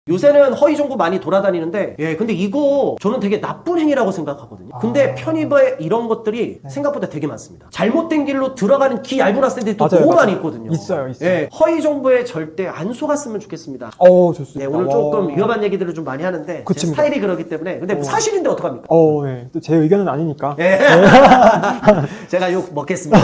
요새는 허위 정보 많이 돌아다니는데 근데 이거 저는 되게 나쁜 행위라고 생각하거든요. 근데 편입에 이런 것들이 생각보다 되게 많습니다. 잘못된 길로 들어가는 기 얇은 학생들이 또 너무 많이 있거든요. 있어요. 허위 정보에 절대 안 속았으면 좋겠습니다. 좋습니다. 오늘 조금 위험한 얘기들을 좀 많이 하는데 제 스타일이 그러기 때문에 근데 사실인데 어떡합니까? 또 제 의견은 아니니까. 제가 욕 먹겠습니다.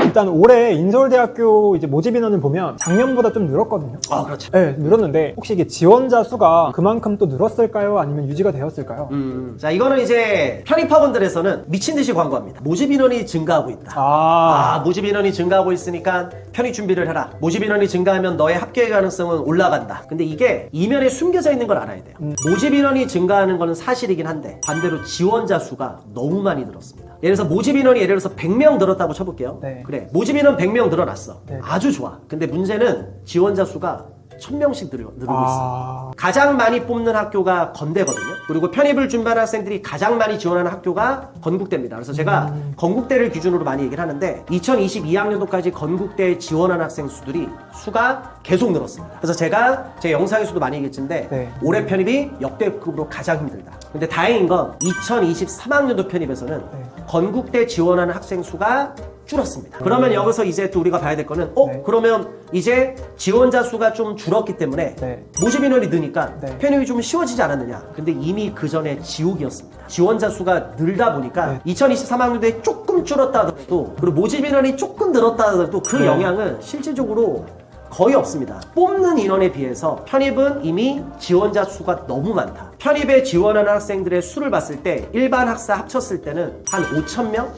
일단 올해 인서울대학교 이제 모집 인원을 보면 작년보다 좀 늘었거든요. 그렇죠. 네, 늘었는데 혹시 이게 지원자 수가 그만큼 또 늘었을까요? 아니면 유지가 되었을까요? 자, 이거는 이제 편입학원들에서는 미친 듯이 광고합니다. 모집 인원이 증가하고 있다. 모집 인원이 증가하고 있으니까 편입 준비를 해라. 모집 인원이 증가하면 너의 합격의 가능성은 올라간다. 근데 이게 이면에 숨겨져 있는 걸 알아야 돼요. 모집 인원이 증가하는 거는 사실이긴 한데 반대로 지원자 수가 너무 많이 늘었습니다. 예를 들어서 모집 인원이 예를 들어서 100명 늘었다고 쳐볼게요. 그래, 모집 인원 100명 늘어났어. 아주 좋아. 근데 문제는 지원자 수가 1000명씩 늘고 있어요. 가장 많이 뽑는 학교가 건대거든요. 그리고 편입을 준비하는 학생들이 가장 많이 지원하는 학교가 건국대입니다. 그래서 제가 건국대를 기준으로 많이 얘기를 하는데 2022학년도까지 건국대에 지원하는 학생 수가 계속 늘었습니다. 그래서 제가 제 영상에서도 많이 얘기했는데 올해 편입이 역대급으로 가장 힘들다. 근데 다행인 건 2023학년도 편입에서는 건국대 지원하는 학생 수가 줄었습니다. 그러면 여기서 이제 또 우리가 봐야 될 거는 그러면 이제 지원자 수가 좀 줄었기 때문에 모집 인원이 느니까 편입이 좀 쉬워지지 않았느냐. 근데 이미 그 전에 지옥이었습니다. 지원자 수가 늘다 보니까 2023학년도에 조금 줄었다 하더라도 그리고 모집 인원이 조금 늘었다 하더라도 그 영향은 실질적으로 거의 없습니다. 뽑는 인원에 비해서 편입은 이미 지원자 수가 너무 많다. 편입에 지원하는 학생들의 수를 봤을 때 일반 학사 합쳤을 때는 한 5,000명?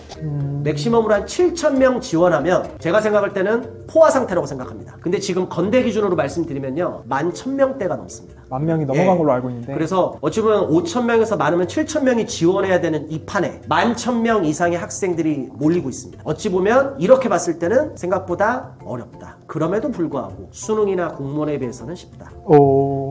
맥시멈으로 한 7,000명 지원하면 제가 생각할 때는 포화 상태라고 생각합니다. 근데 지금 건대 기준으로 말씀드리면요 11,000명대가 넘습니다. 10,000명이 넘어간 걸로 알고 있는데 그래서 어찌 보면 5,000명에서 많으면 7,000명이 지원해야 되는 이 판에 11,000명 이상의 학생들이 몰리고 있습니다. 어찌 보면 이렇게 봤을 때는 생각보다 어렵다. 그럼에도 불구하고 수능이나 공무원에 비해서는 쉽다.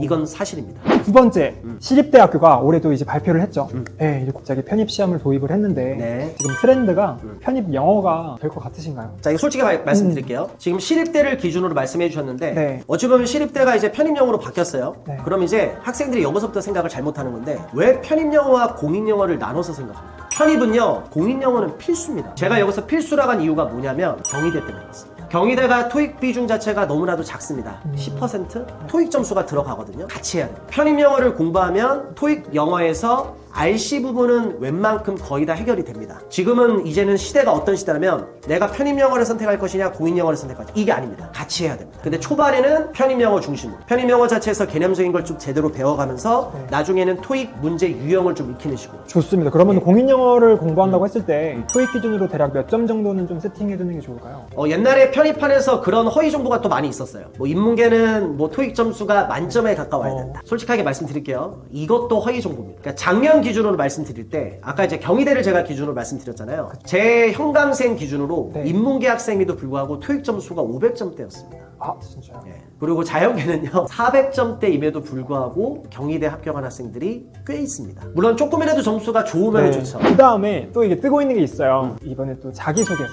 이건 사실입니다. 두 번째, 시립대학교가 올해도 이제 발표를 했죠. 이제 갑자기 편입 시험을 도입을 했는데 지금 트렌드가 편입 영어가 될 것 같으신가요? 자, 이거 솔직히 말씀드릴게요. 지금 시립대를 기준으로 말씀해 주셨는데 어찌 보면 시립대가 이제 편입 영어로 바뀌었어요. 그럼 이제 학생들이 여기서부터 생각을 잘못하는 건데 왜 편입 영어와 공인 영어를 나눠서 생각합니까? 편입은요 공인 영어는 필수입니다. 제가 여기서 필수라고 한 이유가 뭐냐면 경희대 때문에 그렇습니다. 경희대가 토익 비중 자체가 너무나도 작습니다. 10% 토익 점수가 들어가거든요. 같이 해야 돼요. 편입 영어를 공부하면 토익 영어에서 RC 부분은 웬만큼 거의 다 해결이 됩니다. 지금은 이제는 시대가 어떤 시대냐면 내가 편입 영어를 선택할 것이냐 공인 영어를 선택할 것이냐 이게 아닙니다. 같이 해야 됩니다. 근데 초반에는 편입 영어 중심으로 편입 영어 자체에서 개념적인 걸 좀 제대로 배워가면서 나중에는 토익 문제 유형을 좀 익히는 식으로. 좋습니다. 그러면 공인 영어를 공부한다고 했을 때 토익 기준으로 대략 몇 점 정도는 좀 세팅해두는 게 좋을까요? 옛날에 편입판에서 그런 허위 정보가 또 많이 있었어요. 인문계는 토익 점수가 만점에 가까워야 된다. 솔직하게 말씀드릴게요. 이것도 허위 정보입니다. 그러니까 작년 기준으로 말씀드릴 때 아까 이제 경희대를 제가 기준으로 말씀드렸잖아요. 제 형광생 기준으로 인문계 학생에도 불구하고 토익 점수가 500점대였습니다. 진짜요? 그리고 자연계는요 400점대임에도 불구하고 경희대 합격한 학생들이 꽤 있습니다. 물론 조금이라도 점수가 좋으면 좋죠. 그 다음에 또 이게 뜨고 있는 게 있어요. 이번에 또 자기소개서.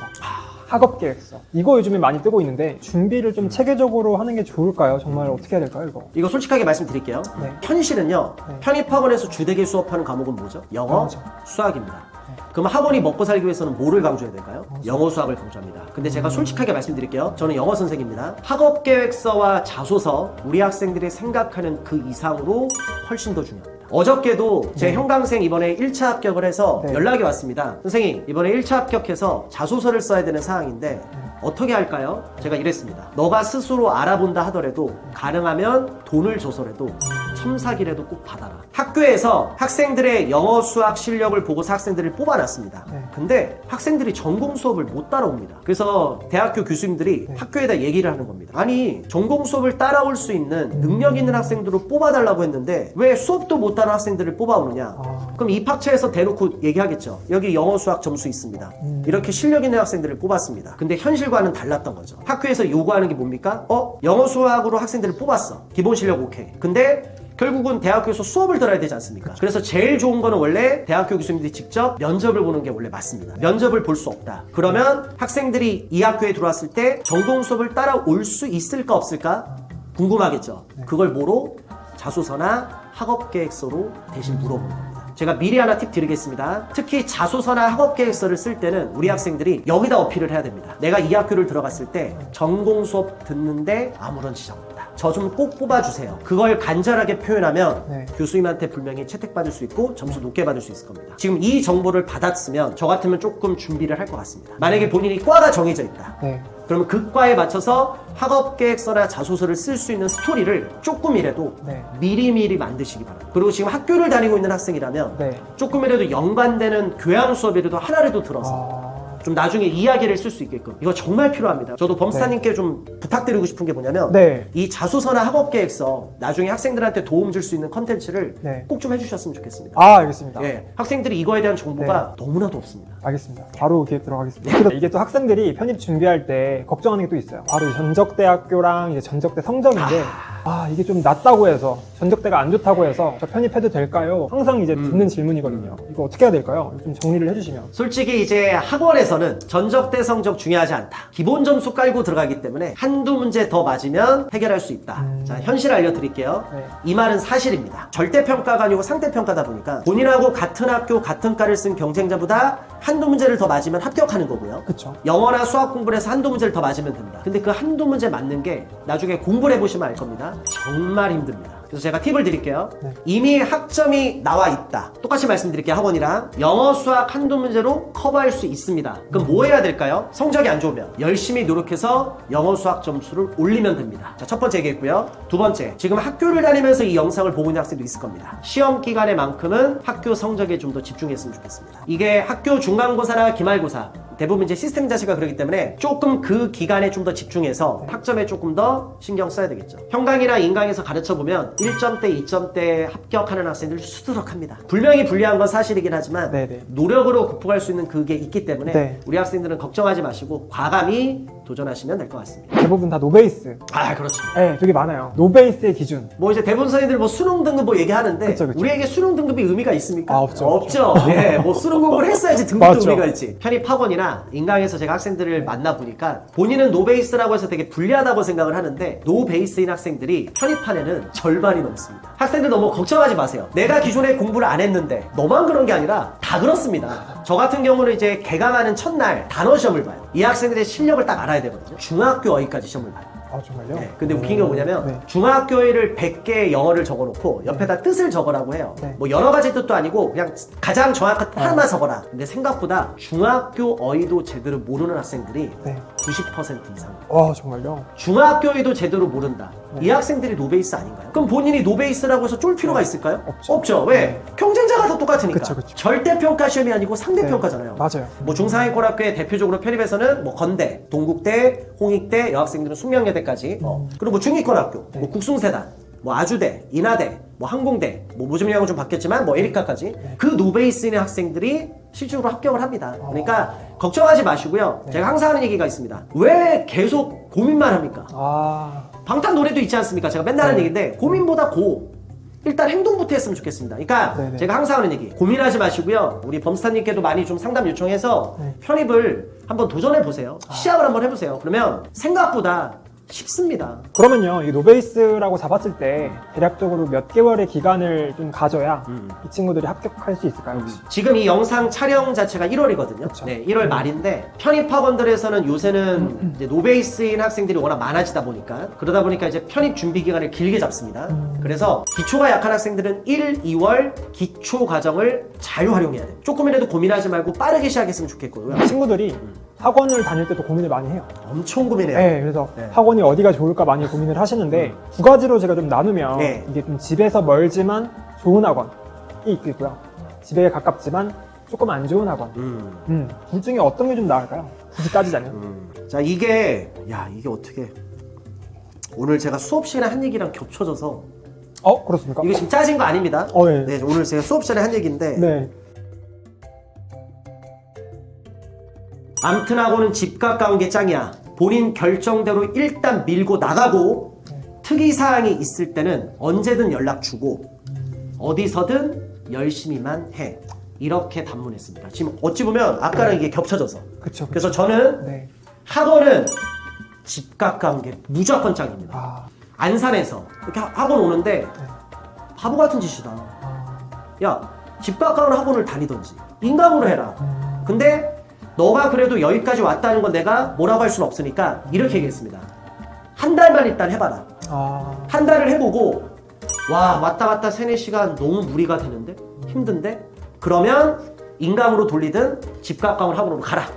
학업계획서. 이거 요즘에 많이 뜨고 있는데 준비를 좀 체계적으로 하는 게 좋을까요? 정말 어떻게 해야 될까요, 이거? 이거 솔직하게 말씀드릴게요. 현실은요. 편입학원에서 주되게 수업하는 과목은 뭐죠? 영어, 수학입니다. 그럼 학원이 먹고 살기 위해서는 뭐를 강조해야 될까요? 영어, 수학을 강조합니다. 근데 제가 솔직하게 말씀드릴게요. 저는 영어 선생입니다. 학업계획서와 자소서 우리 학생들이 생각하는 그 이상으로 훨씬 더 중요합니다. 어저께도 제 형광생 이번에 1차 합격을 해서 연락이 왔습니다. 선생님 이번에 1차 합격해서 자소서를 써야 되는 상황인데 어떻게 할까요? 제가 이랬습니다. 너가 스스로 알아본다 하더라도 가능하면 돈을 줘서라도 첨삭이라도 꼭 받아라. 학교에서 학생들의 영어 수학 실력을 보고서 학생들을 뽑아놨습니다. 근데 학생들이 전공 수업을 못 따라옵니다. 그래서 대학교 교수님들이 학교에다 얘기를 하는 겁니다. 아니 전공 수업을 따라올 수 있는 능력 있는 학생들을 뽑아달라고 했는데 왜 수업도 못 따라온 학생들을 뽑아오느냐. 그럼 입학처에서 대놓고 얘기하겠죠. 여기 영어 수학 점수 있습니다. 이렇게 실력 있는 학생들을 뽑았습니다. 근데 현실과는 달랐던 거죠. 학교에서 요구하는 게 뭡니까? 영어 수학으로 학생들을 뽑았어. 기본 실력 오케이. 근데 결국은 대학교에서 수업을 들어야 되지 않습니까? 그래서 제일 좋은 거는 원래 대학교 교수님들이 직접 면접을 보는 게 원래 맞습니다. 면접을 볼 수 없다. 그러면 학생들이 이 학교에 들어왔을 때 전공 수업을 따라올 수 있을까 없을까? 궁금하겠죠? 그걸 뭐로? 자소서나 학업계획서로 대신 물어보는 겁니다. 제가 미리 하나 팁 드리겠습니다. 특히 자소서나 학업계획서를 쓸 때는 우리 학생들이 여기다 어필을 해야 됩니다. 내가 이 학교를 들어갔을 때 전공 수업 듣는데 아무런 지장 없다. 저 좀 꼭 뽑아주세요. 그걸 간절하게 표현하면 네. 교수님한테 분명히 채택받을 수 있고 점수 높게 받을 수 있을 겁니다. 지금 이 정보를 받았으면 저 같으면 조금 준비를 할 것 같습니다. 만약에 본인이 과가 정해져 있다. 네. 그러면 그 과에 맞춰서 학업계획서나 자소서를 쓸 수 있는 스토리를 조금이라도 네. 미리미리 만드시기 바랍니다. 그리고 지금 학교를 다니고 있는 학생이라면 네. 조금이라도 연관되는 교양 수업이라도 하나라도 들어서 아... 좀 나중에 이야기를 쓸 수 있게끔 이거 정말 필요합니다. 저도 범스타님께 좀 부탁드리고 싶은 게 뭐냐면 네. 이 자소서나 학업계획서 나중에 학생들한테 도움 줄 수 있는 컨텐츠를 네. 꼭 좀 해주셨으면 좋겠습니다. 아, 알겠습니다. 예, 학생들이 이거에 대한 정보가 너무나도 없습니다. 알겠습니다. 바로 기획 들어가겠습니다. 그리고 이게 또 학생들이 편입 준비할 때 걱정하는 게 또 있어요. 바로 전적대학교랑 이제 전적대 성적인데, 이게 좀 낮다고 해서, 전적대가 안 좋다고 해서, 저 편입해도 될까요? 항상 이제 듣는 질문이거든요. 이거 어떻게 해야 될까요? 좀 정리를 해주시면. 솔직히 이제 학원에서는 전적대 성적 중요하지 않다. 기본 점수 깔고 들어가기 때문에 한두 문제 더 맞으면 해결할 수 있다. 자, 현실 알려드릴게요. 네. 이 말은 사실입니다. 절대평가가 아니고 상대평가다 보니까 본인하고 같은 학교 같은 과를 쓴 경쟁자보다 한두 문제를 더 맞으면 합격하는 거고요. 그쵸. 영어나 수학 공부를 해서 한두 문제를 더 맞으면 됩니다. 근데 그 한두 문제 맞는 게 나중에 공부를 해보시면 알 겁니다. 정말 힘듭니다. 그래서 제가 팁을 드릴게요. 네. 이미 학점이 나와 있다. 똑같이 말씀드릴게요. 학원이랑 영어 수학 한두 문제로 커버할 수 있습니다. 그럼 뭐 해야 될까요? 성적이 안 좋으면 열심히 노력해서 영어 수학 점수를 올리면 됩니다. 자, 첫 번째 얘기했고요. 두 번째, 지금 학교를 다니면서 이 영상을 보고 있는 학생도 있을 겁니다. 시험 기간에만큼은 학교 성적에 좀 더 집중했으면 좋겠습니다. 이게 학교 중간고사나 기말고사 대부분 이제 시스템 자체가 그렇기 때문에 조금 그 기간에 좀 더 집중해서 학점에 조금 더 신경 써야 되겠죠. 형강이나 인강에서 가르쳐 보면 1점대, 2점대 합격하는 학생들 수두룩합니다. 분명히 불리한 건 사실이긴 하지만 네네. 노력으로 극복할 수 있는 그게 있기 때문에 네. 우리 학생들은 걱정하지 마시고 과감히 도전하시면 될 것 같습니다. 대부분 다 노베이스. 아, 그렇죠. 네, 되게 많아요. 노베이스의 기준. 뭐 이제 대부분 선생님들 뭐 수능 등급 뭐 얘기하는데 그쵸, 그쵸. 우리에게 수능 등급이 의미가 있습니까? 없죠. 없죠. 예, 뭐 수능 공부를 했어야지 등급도 맞죠. 의미가 있지. 편입학원이나 인강에서 제가 학생들을 만나보니까 본인은 노베이스라고 해서 되게 불리하다고 생각을 하는데 노베이스인 학생들이 편입반에는 절반이 넘습니다. 학생들 너무 걱정하지 마세요. 내가 기존에 공부를 안 했는데 너만 그런 게 아니라 다 그렇습니다. 저 같은 경우는 이제 개강하는 첫날 단어 시험을 봐요. 이 학생들의 실력을 딱 알아야 되거든요. 중학교 어휘까지 시험을 봐요. 아, 정말요? 네, 근데 웃긴 게 뭐냐면 네. 중학교를 100개의 영어를 적어놓고 옆에다 뜻을 적으라고 해요. 네. 뭐 여러 가지 뜻도 아니고 그냥 가장 정확한 뜻 하나만 적어라. 근데 생각보다 중학교 어휘도 제대로 모르는 학생들이 네. 90% 이상. 정말요? 중학교 어휘도 제대로 모른다. 이 학생들이 노베이스 아닌가요? 그럼 본인이 노베이스라고 해서 쫄 필요가 있을까요? 없죠. 왜? 네. 경쟁자가 다 똑같으니까. 그쵸, 그쵸. 절대평가 시험이 아니고 상대평가잖아요. 맞아요. 뭐 중상위권학교에 대표적으로 편입해서는 뭐 건대, 동국대, 홍익대, 여학생들은 숙명여대까지 그리고 뭐 중위권학교, 뭐 국숭세단, 뭐 아주대, 인하대, 뭐 항공대, 뭐 모집량은 좀 바뀌었지만 뭐 에리카까지 그 노베이스인 학생들이 실질적으로 합격을 합니다. 그러니까 걱정하지 마시고요. 제가 항상 하는 얘기가 있습니다. 왜 계속 고민만 합니까? 방탄 노래도 있지 않습니까? 제가 맨날 하는 얘기인데 고민보다 일단 행동부터 했으면 좋겠습니다. 그러니까 네네. 제가 항상 하는 얘기 고민하지 마시고요. 우리 범스타님께도 많이 좀 상담 요청해서 편입을 한번 도전해 보세요. 시합을 한번 해보세요. 그러면 생각보다 쉽습니다. 그러면요, 이 노베이스라고 잡았을 때 대략적으로 몇 개월의 기간을 좀 가져야 이 친구들이 합격할 수 있을까요, 혹시? 지금 이 영상 촬영 자체가 1월이거든요. 그쵸. 네, 1월 말인데 편입학원들에서는 요새는 이제 노베이스인 학생들이 워낙 많아지다 보니까 그러다 보니까 이제 편입 준비 기간을 길게 잡습니다. 그래서 기초가 약한 학생들은 1, 2월 기초 과정을 잘 활용해야 돼요. 조금이라도 고민하지 말고 빠르게 시작했으면 좋겠고요. 친구들이 학원을 다닐 때도 고민을 많이 해요. 엄청 고민해요. 네, 그래서 네. 학원이 어디가 좋을까 많이 고민을 하시는데 두 가지로 제가 좀 나누면 네. 이게 좀 집에서 멀지만 좋은 학원이 있고요. 집에 가깝지만 조금 안 좋은 학원. 둘 중에 어떤 게 좀 나을까요? 굳이 따지자면. 자, 이게 어떻게 오늘 제가 수업 시간에 한 얘기랑 겹쳐져서 그렇습니까? 이거 지금 짜진 거 아닙니다. 네. 네, 오늘 제가 수업 시간에 한 얘기인데 네. 암튼하고는 집 가까운 게 짱이야. 본인 결정대로 일단 밀고 나가고 특이사항이 있을 때는 언제든 연락 주고 어디서든 열심히만 해. 이렇게 단문했습니다. 지금 어찌 보면 아까랑 이게 겹쳐져서. 그쵸. 그래서 저는 네. 학원은 집 가까운 게 무조건 짱입니다. 아, 안산에서 이렇게 학원 오는데 바보 같은 짓이다. 야, 집 가까운 학원을 다니던지 인강으로 해라. 근데 너가 그래도 여기까지 왔다는 건 내가 뭐라고 할 수는 없으니까 이렇게 얘기했습니다. 한 달만 일단 해봐라. 한 달을 해보고 와 왔다 갔다 3-4시간 너무 무리가 되는데 힘든데 그러면 인강으로 돌리든 집 가까운 학원으로 가라.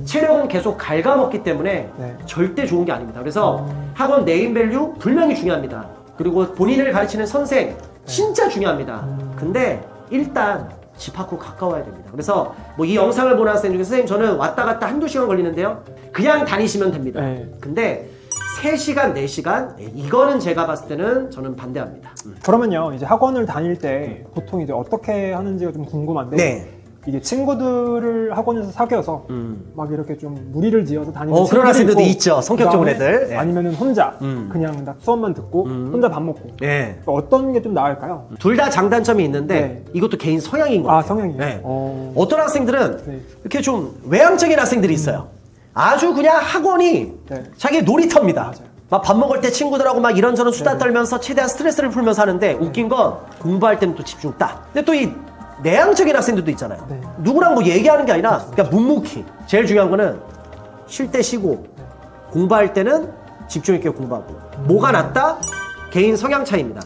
체력은 계속 갉아먹기 때문에 네. 절대 좋은 게 아닙니다. 그래서 학원 네임밸류 분명히 중요합니다. 그리고 본인을 가르치는 선생 진짜 중요합니다. 근데 일단 집 앞으로 가까워야 됩니다. 그래서 뭐 이 영상을 보는 학생 중에 선생님 저는 왔다 갔다 1-2시간 걸리는데요. 그냥 다니시면 됩니다. 네. 근데 3시간, 4시간 이거는 제가 봤을 때는 저는 반대합니다. 그러면요, 이제 학원을 다닐 때 보통 이제 어떻게 하는지가 좀 궁금한데 네. 이게 친구들을 학원에서 사귀어서 막 이렇게 좀 무리를 지어서 다니는 그런 친구들이 학생들도 있고, 있죠. 성격 좋은 그다음에 애들. 네. 아니면은 혼자 그냥 딱 수업만 듣고 혼자 밥 먹고 네. 어떤 게 좀 나을까요? 둘 다 장단점이 있는데 네. 이것도 개인 성향인 것 아, 같아요. 성향이요? 네. 어. 어떤 학생들은 네. 이렇게 좀 외향적인 학생들이 있어요. 아주 그냥 학원이 네. 자기 놀이터입니다. 맞아요. 막 밥 먹을 때 친구들하고 막 이런저런 수다 떨면서 최대한 스트레스를 풀면서 하는데 웃긴 건 공부할 때는 또 집중 딱. 근데 또 이 내향적인 학생들도 있잖아요. 네. 누구랑 뭐 얘기하는 게 아니라 그냥 묵묵히. 제일 중요한 거는 쉴 때 쉬고 공부할 때는 집중 있게 공부하고. 뭐가 낫다? 개인 성향 차이입니다.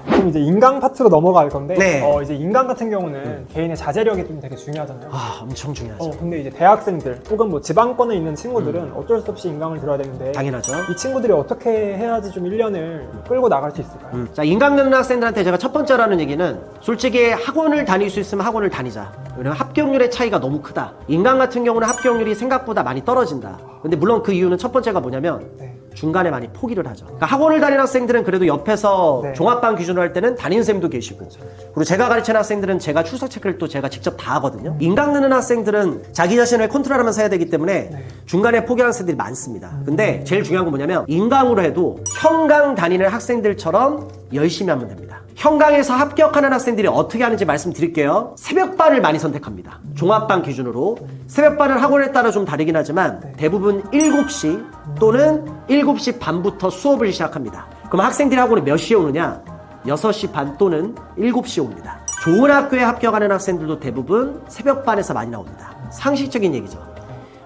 그럼 이제 인강 파트로 넘어갈 건데 네. 이제 인강 같은 경우는 개인의 자제력이 좀 되게 중요하잖아요. 엄청 중요하죠. 근데 이제 대학생들 혹은 뭐 지방권에 있는 친구들은 어쩔 수 없이 인강을 들어야 되는데 당연하죠. 이 친구들이 어떻게 해야지 좀 1년을 끌고 나갈 수 있을까요? 자, 인강 듣는 학생들한테 제가 첫 번째로 하는 얘기는 솔직히 학원을 다닐 수 있으면 학원을 다니자. 왜냐면 합격률의 차이가 너무 크다. 인강 같은 경우는 합격률이 생각보다 많이 떨어진다. 근데 물론 그 이유는 첫 번째가 뭐냐면 네. 중간에 많이 포기를 하죠. 그러니까 학원을 다니는 학생들은 그래도 옆에서 네. 종합반 기준으로 할 때는 담임 쌤도 계시고 그리고 제가 가르치는 학생들은 제가 출석 체크를 또 제가 직접 다 하거든요. 인강 듣는 학생들은 자기 자신을 컨트롤하면서 해야 되기 때문에 중간에 포기하는 학생들이 많습니다. 근데 제일 중요한 건 뭐냐면 인강으로 해도 형강 다니는 학생들처럼 열심히 하면 됩니다. 형강에서 합격하는 학생들이 어떻게 하는지 말씀드릴게요. 새벽반을 많이 선택합니다. 종합반 기준으로. 새벽반은 학원에 따라 좀 다르긴 하지만 대부분 7시 또는 7시 반부터 수업을 시작합니다. 그럼 학생들이 학원에 몇 시에 오느냐? 6시 반 또는 7시에 옵니다. 좋은 학교에 합격하는 학생들도 대부분 새벽반에서 많이 나옵니다. 상식적인 얘기죠.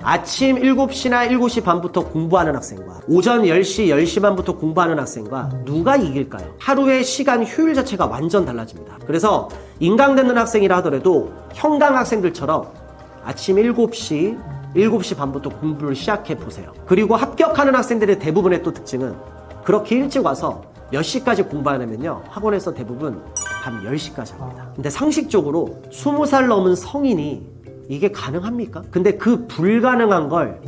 아침 7시나 7시 반부터 공부하는 학생과 오전 10시, 10시 반부터 공부하는 학생과 누가 이길까요? 하루의 시간 효율 자체가 완전 달라집니다. 그래서 인강 듣는 학생이라 하더라도 형강 학생들처럼 아침 7시, 7시 반부터 공부를 시작해 보세요. 그리고 합격하는 학생들의 대부분의 또 특징은 그렇게 일찍 와서 몇 시까지 공부하냐면요. 학원에서 대부분 밤 10시까지 합니다. 근데 상식적으로 20살 넘은 성인이 이게 가능합니까? 근데 그 불가능한 걸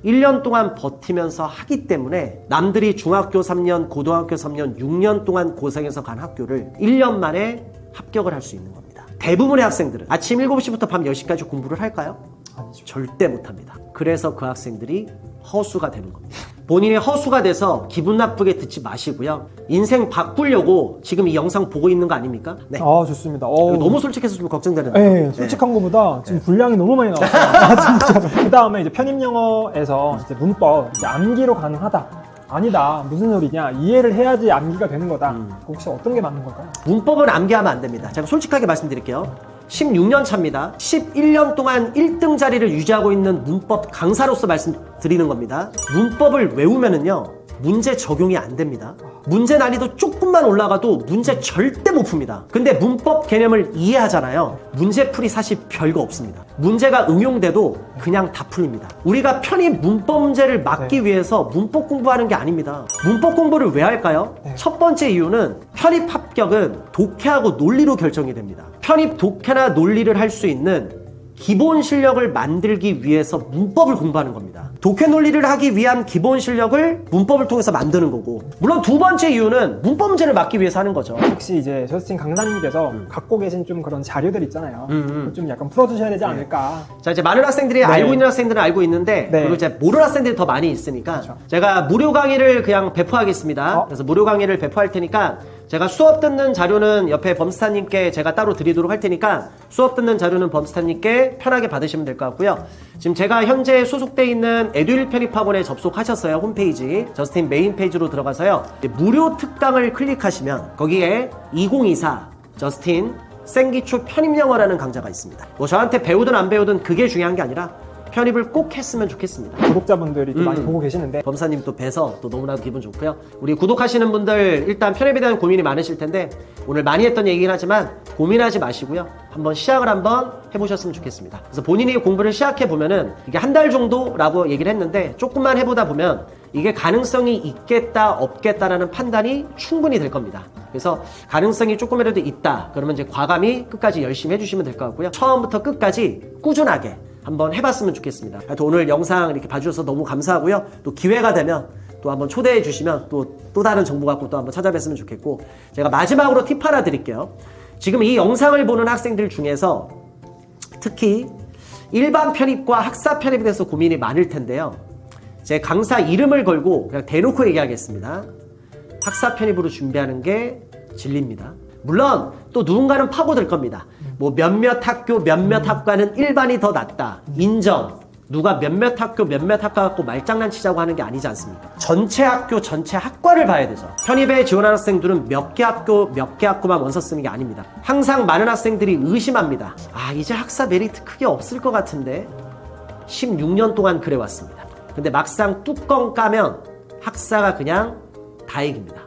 1년 동안 버티면서 하기 때문에 남들이 중학교 3년, 고등학교 3년, 6년 동안 고생해서 간 학교를 1년 만에 합격을 할 수 있는 겁니다. 대부분의 학생들은 아침 7시부터 밤 10시까지 공부를 할까요? 아니죠. 절대 못합니다. 그래서 그 학생들이 허수가 되는 겁니다. 본인이 허수가 돼서 기분 나쁘게 듣지 마시고요. 인생 바꾸려고 지금 이 영상 보고 있는 거 아닙니까? 네. 좋습니다. 너무 솔직해서 좀 걱정되는데. 네, 솔직한 것보다 지금 분량이 너무 많이 나왔어요. 진짜로. 그 다음에 이제 편입영어에서 이제 문법, 이제 암기로 가능하다. 아니다. 무슨 소리냐. 이해를 해야지 암기가 되는 거다. 혹시 어떤 게 맞는 걸까요? 문법은 암기하면 안 됩니다. 제가 솔직하게 말씀드릴게요. 16년 차입니다. 11년 동안 1등 자리를 유지하고 있는 문법 강사로서 말씀드리는 겁니다. 문법을 외우면은요, 문제 적용이 안 됩니다. 문제 난이도 조금만 올라가도 문제 절대 못 풉니다. 근데 문법 개념을 이해하잖아요. 문제풀이 사실 별거 없습니다. 문제가 응용돼도 그냥 다 풀립니다. 우리가 편히 문법 문제를 막기 위해서 문법 공부하는 게 아닙니다. 문법 공부를 왜 할까요? 첫 번째 이유는 편입 합격은 독해하고 논리로 결정이 됩니다. 편입 독해나 논리를 할 수 있는 기본 실력을 만들기 위해서 문법을 공부하는 겁니다. 독해 논리를 하기 위한 기본 실력을 문법을 통해서 만드는 거고, 물론 두 번째 이유는 문법 문제를 맞기 위해서 하는 거죠. 혹시 이제 저스틴 강사님께서 갖고 계신 좀 그런 자료들 있잖아요. 좀 약간 풀어주셔야 되지 않을까. 자, 이제 많은 학생들이 알고 있는 학생들은 알고 있는데, 네. 그리고 이제 모르는 학생들이 더 많이 있으니까, 그렇죠. 제가 무료 강의를 그냥 배포하겠습니다. 그래서 무료 강의를 배포할 테니까, 제가 수업 듣는 자료는 옆에 범스타님께 제가 따로 드리도록 할 테니까, 수업 듣는 자료는 범스타님께 편하게 받으시면 될 것 같고요. 지금 제가 현재 소속돼 있는 에듀윌 편입학원에 접속하셨어요. 홈페이지 저스틴 메인 페이지로 들어가서요, 이제 무료 특강을 클릭하시면 거기에 2024 저스틴 생기초 편입영어라는 강좌가 있습니다. 뭐 저한테 배우든 안 배우든 그게 중요한 게 아니라 편입을 꼭 했으면 좋겠습니다. 구독자분들이 또 많이 보고 계시는데 범사님 또 뵈서 또 너무나도 기분 좋고요. 우리 구독하시는 분들 일단 편입에 대한 고민이 많으실 텐데, 오늘 많이 했던 얘기긴 하지만 고민하지 마시고요. 한번 시작을 한번 해보셨으면 좋겠습니다. 그래서 본인이 공부를 시작해 보면은 이게 한 달 정도라고 얘기를 했는데, 조금만 해보다 보면 이게 가능성이 있겠다 없겠다라는 판단이 충분히 될 겁니다. 그래서 가능성이 조금이라도 있다 그러면 이제 과감히 끝까지 열심히 해주시면 될 것 같고요. 처음부터 끝까지 꾸준하게 한번 해봤으면 좋겠습니다. 하여튼 오늘 영상 이렇게 봐주셔서 너무 감사하고요. 또 기회가 되면 또 한번 초대해 주시면 또 다른 정보 갖고 또 한번 찾아뵀으면 좋겠고, 제가 마지막으로 팁 하나 드릴게요. 지금 이 영상을 보는 학생들 중에서 특히 일반 편입과 학사 편입에 대해서 고민이 많을 텐데요. 제 강사 이름을 걸고 그냥 대놓고 얘기하겠습니다. 학사 편입으로 준비하는 게 진리입니다. 물론 또 누군가는 파고들 겁니다. 뭐 몇몇 학교 몇몇 학과는 일반이 더 낫다, 인정. 누가 몇몇 학교 몇몇 학과 갖고 말장난치자고 하는 게 아니지 않습니까? 전체 학교 전체 학과를 봐야 되죠. 편입에 지원하는 학생들은 몇 개 학교만 원서 쓰는 게 아닙니다. 항상 많은 학생들이 의심합니다. 아, 이제 학사 메리트 크게 없을 것 같은데. 16년 동안 그래왔습니다. 근데 막상 뚜껑 까면 학사가 그냥 다행입니다.